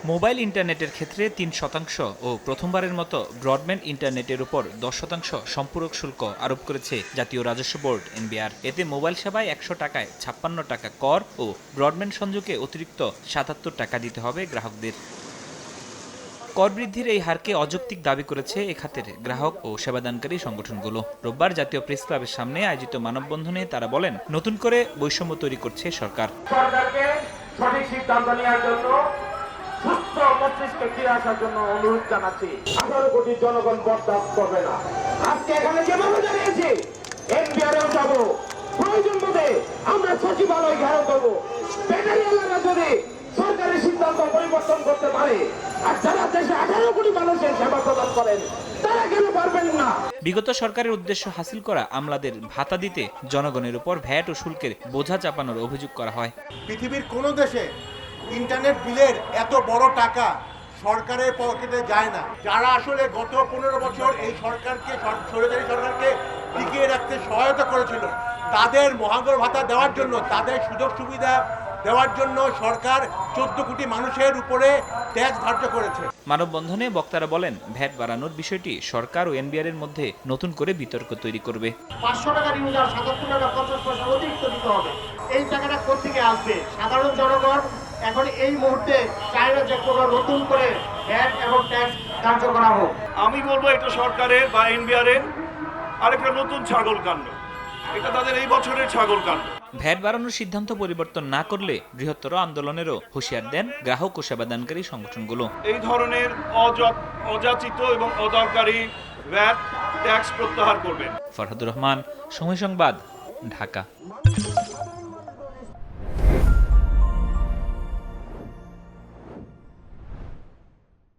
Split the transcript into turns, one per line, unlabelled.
Mobile ইন্টারনেটের ক্ষেত্রে ৩% ও প্রথমবারের মতো ব্রডব্যান্ড ইন্টারনেটের উপর ১০% সম্পূরক শুল্ক আরোপ করেছে জাতীয় রাজস্ব বোর্ড এনবিআর। এতে মোবাইল সেবায় ১০০ টাকায় ৫৬ টাকা কর ও ব্রডব্যান্ড সংযোগে অতিরিক্ত ৭৭ টাকা দিতে হবে গ্রাহকদের। কর বৃদ্ধির এই হারকে অযৌক্তিক দাবি করেছে এ খাতের গ্রাহক ও সেবাদানকারী সংগঠনগুলো। রোববার জাতীয় প্রেস ক্লাবের সামনে আয়োজিত মানববন্ধনে তারা বলেন, নতুন করে বৈষম্য তৈরি করছে সরকার।
সরকারকে সঠিক সিদ্ধান্ত নেওয়ার জন্য সুস্থ মস্তিষ্কে ফিরে আসার জন্য অনুরোধ জানাচ্ছি। 18 কোটি জনগণ বরদাস্ত করবে না। আজকে এখানে যেভাবে দাঁড়িয়েছি এনবিআরেও যাব, প্রয়োজন বোধে আমরা সচিবালয় ঘেরাও করবো। ব্যাটারিয়ালারা যদি সরকারের সিদ্ধান্ত পরিবর্তন করতে পারে, আর যারা দেশে 18 কোটি মানুষের সেবা প্রদান করেন তারা কেন পারবেন না?
বিগত সরকারের উদ্দেশ্য হাসিল করা আমলাদের ভাতা দিতে জনগণের উপর ভ্যাট ও শুল্কের বোঝা চাপানোর অভিযোগ করা হয়।
পৃথিবীর কোনো দেশে ইন্টারনেট বিলের এত বড় টাকা সরকারের পকেটে যায় না। যারা আসলে গত 15 বছর এই সরকারকে, স্বৈরাচারী সরকারকে টিকিয়ে রাখতে সহায়তা করেছিল, তাদের মহার্ঘ ভাতা দেওয়ার জন্য, তাদের সুযোগ সুবিধা দেওয়ার জন্য সরকার 14 কোটি মানুষের উপরে ট্যাক্স ধার্য করেছে।
মানববন্ধনে বক্তারা বলেন, ভ্যাট বাড়ানোর বিষয়টি সরকার ও এনবিআর এর মধ্যে নতুন করে বিতর্ক তৈরি করবে।
500 টাকার ইউজার 77 টাকা 50 পয়সা অতিরিক্ত দিতে হবে। এই টাকাটা কোথেকে আসবে? সাধারণ জনগণ এখন এই মুহূর্তে চায় না যে কোনো নতুন করে ভ্যাট এবং ট্যাক্স ধার্য করা হোক।
আমি বলবো এটা সরকারের বা এনবিআর এর আরেকটা নতুন ছাগল কাণ্ড। এটা তাদের এই বছরের ছাগল কাণ্ড।
ভ্যাট বাড়ানোর সিদ্ধান্ত পরিবর্তন না করলে বৃহত্তর আন্দোলনেরও হুঁশিয়ার দেন গ্রাহক ও সেবাদানকারী সংগঠনগুলো।
এই ধরনের অযাচিত এবং অদরকারি ভ্যাট ট্যাক্স প্রত্যাহার করবেন।
ফরহাদুর রহমান, সময় সংবাদ, ঢাকা।